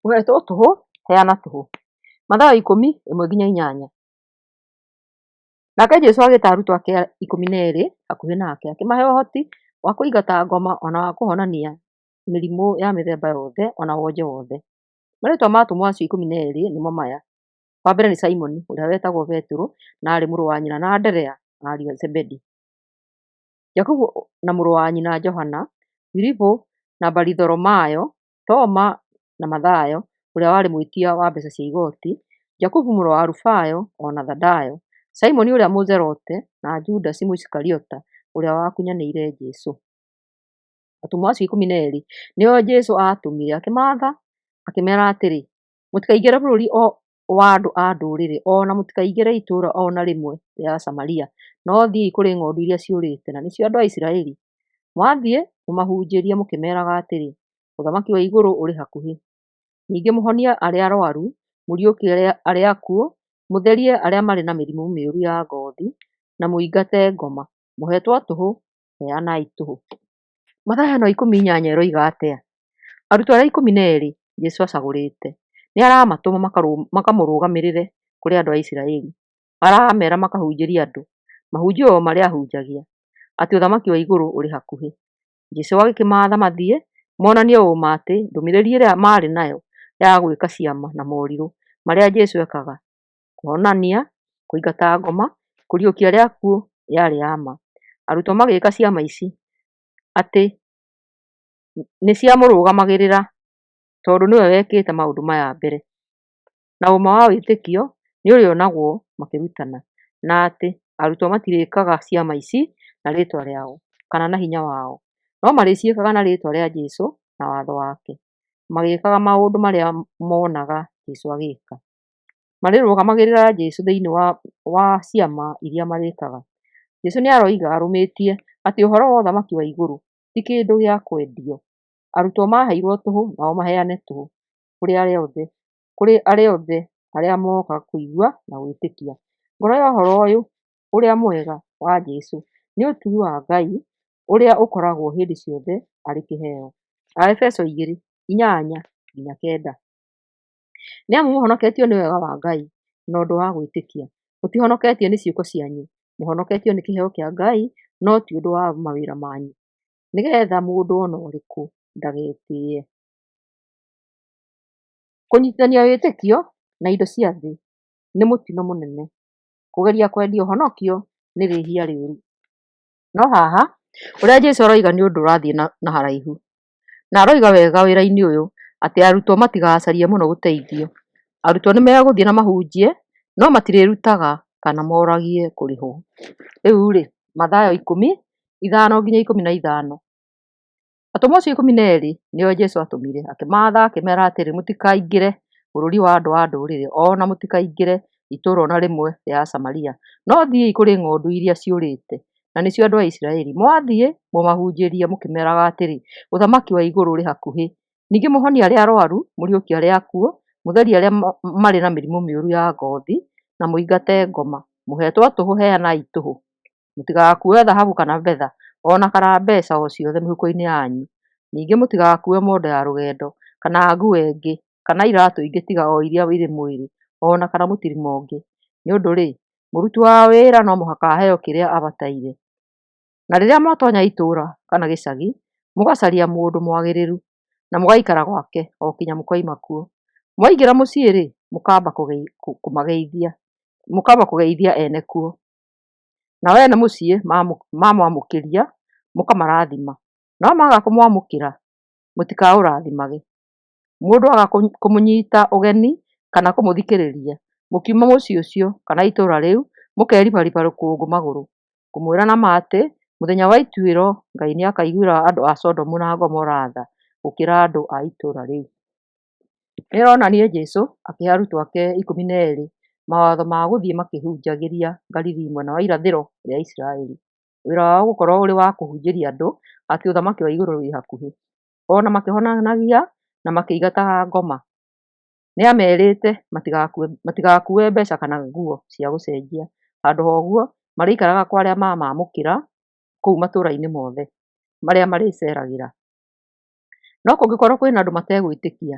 Ũhetwo tũhũ, heana tũhũ. Mathayo 10:1-8. Nake Jesũ agĩĩta arutwo ake 12 hakuhĩ nake, akĩmahe ũhoti wa kũingata ngoma ona wa kũhonania mĩrimũ ya mĩthemba yothe ona wonje wothe. Marĩĩtwa ma atũmwo acio 12 nĩmo maya: wa mbere nĩ Simoni, ũrĩa wetagwo Petero, na arĩ mũrũ wa nyina na Anderea, ariũ a Zebedi; Jakubu na mũrũ wa nyina Johana; Filipo na Baritholomayo; Toma na Mathayo, ũrĩa warĩ mwĩtia wa mbeeca cia igooti; Jakubu mũrũ wa Alufayo o na Thadayo; Simoni ũrĩa Mũzelote, na Judasi Mũisikariota, ũrĩa wakunyanĩire Jesũ. Atũmwo acio 12 nĩo Jesũ aatũmire, akĩmaatha, akĩmeera atĩrĩ: mũtikaingĩre bũrũri wa andũ-a-Ndũrĩrĩ, o na mũtikaingĩre itũũra o na rĩmwe rĩa Samaria, no thiĩi kũrĩ ng'ondu iria ciũrĩte, na nĩcio andũ a Isiraeli. Mwathiĩ, mũmahunjĩrie mũkĩmeeraga atĩrĩ: ũthamaki wa igũrũ ũrĩ hakuhĩ. Ningĩ mũhonie arĩa arũaru, mũriũkie arĩa akuũ, mũtherie arĩa marĩ na mĩrimũ mĩũru ya ngoothi, na mũingate ngoma. Mũhetwo tũhũ, heanai tũhũ. Mathayo 10:8 ĩroiga atĩa? Arutwo arĩa 12 Jesũ acagũrĩte nĩ aramatũma makamũrũgamĩrĩre kũrĩ andũ a Isiraeli. Arameera makahunjĩrie andũ, mahunjie o marĩa ahunjagia, atĩ ũthamaki wa igũrũ ũrĩ hakuhĩ. Jesũ agĩkĩmaatha mathiĩ, monanie ũũma atĩ ndũmĩrĩri ĩrĩa maarĩ nayo ya gwĩka ciama na morirũ marĩa Jesũ ekaga, kũhonania, kũingata ngoma, kũriũkia arĩa akuũ, yarĩ ya ma. Arutwo magĩĩka ciama ici atĩ nĩ ciamũrũgamagĩrĩra tondũ nĩwe wekĩte maũndũ maya mbere, na ũma wa wĩtĩkio nĩ ũrĩonagwo makĩrutana, na atĩ arutwo matirĩĩkaga ciama ici na rĩĩtwa rĩao kana na hinya wao, no marĩciĩkaga na rĩĩtwa rĩa Jesũ na watho wake, magĩĩkaga maũndũ marĩa moonaga Jesũ agĩĩka. Marĩrũgamagĩrĩra Jesũ thĩinĩ wa ciama iria marĩĩkaga. Jesũ nĩ aroiga arũmĩtie atĩ ũhoro wa ũthamaki wa igũrũ ti kĩndũ gĩa kwendio. Arutwo maaheirwo tũhũ, nao maheane tũhũ kũrĩ arĩa othe arĩa mooka kũigua na gwĩtĩkia. Ngoro ya ũhoro ũyũ ũrĩa mwega wa Jesũ nĩ ũtugi wa Ngai ũrĩa ũkoragwo hĩndĩ ciothe arĩ kĩheo. Aefeso 2:8-9. Nĩamu mũhonoketio nĩ wega wa Ngai na ũndũ wa gwĩtĩkia. Mũtihonoketio nĩ ciĩko cianyu, mũhonoketio nĩ kĩheo kĩa Ngai, no ti ũndũ wa mawĩra manyu, nĩgeetha mũndũ o na ũrĩkũ ndagetĩĩe. Kũnyiitithania wĩtĩkio na indo cia thĩ nĩ mũtino mũnene. Kũgeria kwendia ũhonokio nĩ rĩĩhia rĩũru. No haha, ũrĩa Jesũ aroiga nĩ ũndũ ũrathiĩ na haraihu, na aroiga wega wĩra-inĩ ũyũ atĩ arutwo matigacarie mũno gũteithio. Arutwo nĩ megũthiĩ na mahunjie, no matirĩrutaga kana moragie kũrĩhwo. Rĩu-rĩ, Mathayo 10:5-15. Atũmwo acio 12 nĩo Jesũ atũmire, akĩmaatha, akĩmeera atĩrĩ: mũtikaingĩre bũrũri wa andũ-a-Ndũrĩrĩ, o na mũtikaingĩre itũũra o na rĩmwe rĩa Samaria, no thiĩi kũrĩ ng'ondu iria ciũrĩte, na nĩcio andũ a Isiraeli. Mwathiĩ, mũmahunjĩrie mũkĩmeeraga atĩrĩ: ũthamaki wa igũrũ ũrĩ hakuhĩ. Ningĩ mũhonie arĩa arũaru, mũriũkie arĩa akuũ, mũtherie arĩa marĩ na mĩrimũ mĩũru ya ngoothi, na mũingate ngoma. Mũhetwo tũhũ, heanai tũhũ. Mũtigakuue thahabu kana betha, o na kana mbeeca o ciothe mĩhuko-inĩ yanyu. Ningĩ mũtigakuue mondo ya rũgendo, kana nguo ĩngĩ, kana iraatũ ingĩ tiga o iria irĩ mwĩrĩ, o na kana mũtirima ũngĩ. Nĩ ũndũ-rĩ, mũruti wa wĩra no mũhaka aheo kĩrĩa abataire. Na rĩrĩa mwatoonya itũũra kana gĩcagi, mũgacaria mũndũ mwagĩrĩru, na mũgaikara gwake o kinya mũkoima kuo. Mwaingĩra mũciĩ-rĩ, mũkamba kũgeithia ene kuo. Nao ene mũciĩ mamwamũkĩria, mũkamarathima, no maaga kũmwamũkĩra, mũtikaũrathimage. Mũndũ aga kũmũnyiita ũgeni kana kũmũthikĩrĩria, mũkiuma mũciĩ ũcio kana itũũra rĩu, mũkeribariba rũkũngũ magũrũ, ngũmwĩra na ma atĩ mũthenya wa ituĩro Ngai nĩakaiguĩra andũ a Sodomu na Gomora tha gũkĩra andũ a itũũra rĩu. Nĩ ĩronania Jesũ akĩhe arutwo ake 12 mawatho ma gũthiĩ makĩhunjagĩria Galili mwena wa irathĩro rĩa Isiraeli. Wĩra wao ũgũkorwo ũrĩ wa kũhunjĩria andũ atĩ ũthamaki wa igũrũ wĩ hakuhĩ, o na makĩhonanagia na makĩingataga ngoma. Nĩamerĩte matigakuue mbeeca kana nguo cia gũcenjia. Handũ ha ũguo, marĩikaraga kwa arĩa mamamũkĩra kũu matũũra-inĩ mothe marĩa marĩceragĩra. No kũngĩkorwo kwĩna andũ mategwĩtĩkia,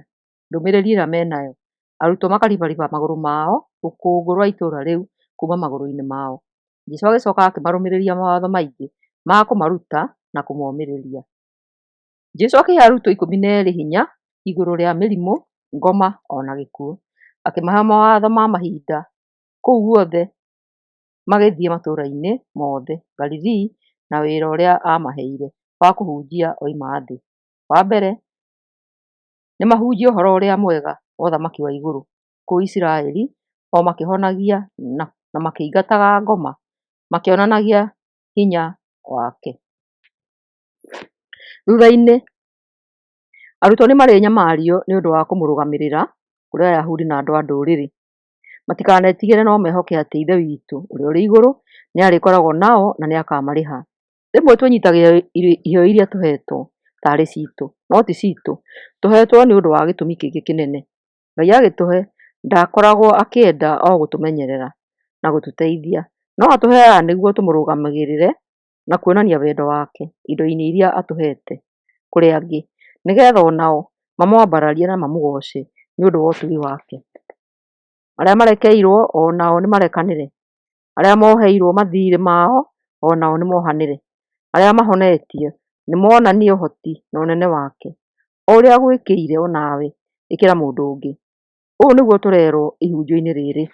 ndũmĩrĩri ĩrĩa menayo, arutwo makaribariba magũrũ mao rũkũngũ rwa itũũra rĩu kuma magũrũ-inĩ mao. Jesũ agĩcoka akĩmarũmĩrĩria mawatho maingĩ ma kũmaruta na kũmomĩrĩria. Jesũ akĩhe arutwo 12 hinya igũrũ rĩa mĩrimũ, ngoma ona gĩkuũ. Akĩmahe mawatho ma mahinda kũu guothe magĩthiĩ matũũra-inĩ mothe Galili na wĩra ũrĩa amaheire wa kũhunjia oima thĩ. Wa mbere, nĩ mahunjie ũhoro ũrĩa mwega wa ũthamaki wa igũrũ kũu Isiraeli, o makĩhonagia na makĩingataga ngoma, makĩonanagia hinya wake. Thutha-inĩ, arutwo nĩ marĩnyamario nĩ ũndũ wa kũmũrũgamĩrĩra kũrĩ Ayahudi na andũ a ndũrĩrĩ. Matikanetigĩre no mehoke atĩ Ithe witũ ũrĩa ũrĩ igũrũ nĩ arĩkoragwo nao na nĩ akamarĩha. Rĩmwe twĩnyitagĩra iheo iria tũhetwo tarĩ citũ, no ti citũ. Tũhetwo nĩ ũndũ wa gĩtũmi kĩngĩ kĩnene. Ngai agĩtũhe, ndakoragwo akĩenda o gũtũmenyerera na gũtũteithia, no atũheaga nĩguo tũmũrũgamagĩrĩre na kuonania wendo wake indo-inĩ iria atũhete kũrĩ angĩ, nĩgetha onao mamwambararie na mamũgoce nĩ ũndũ wa ũtugi wake. Arĩa marekeirwo onao nĩ marekanĩre, arĩa moheirwo mathiirĩ mao onao nĩ mohanĩre, arĩa mahonetio nĩ monanie ũhoti na ũnene wake, o ũrĩa agwĩkĩire onawe ĩkĩra mũndũ ũngĩ. Ũũ nĩguo tũrerwo ihunjio-inĩ rĩrĩ.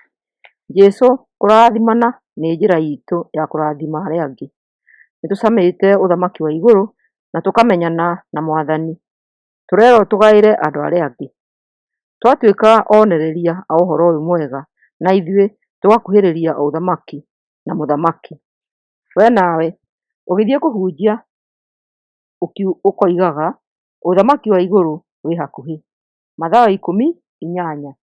Jesũ kũrathimana nĩ njĩra itũ ya kũrathima arĩa angĩ. Nĩtũcamĩte ũthamaki wa igũrũ na tũkamenyana na Mwathani. Tũrerwo tũgaĩre andũ arĩa angĩ. Twatuĩka onereria a ũhoro ũyũ mwega, na ithuĩ tũgakuhĩrĩria ũthamaki na mũthamaki. We nawe ũgĩthiĩ kũhunjia ũkoigaga ũthamaki wa igũrũ wĩ hakuhĩ. Mathayo 10:8.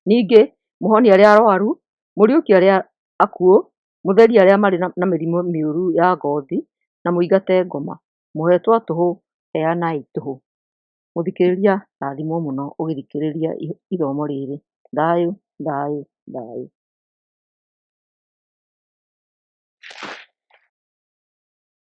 Ningĩ mũhonie arĩa arũaru, mũriũkie arĩa akuũ, mũtherie arĩa marĩ na mĩrimũ mĩũru ya ngothi, na mũingate ngoma. Mũhetwo tũhũ, heanai tũhũ. Mũthikĩrĩria, rathimwo mũno ũgĩthikĩrĩria ithomo rĩrĩ. Thayũ, thayũ, thayũ.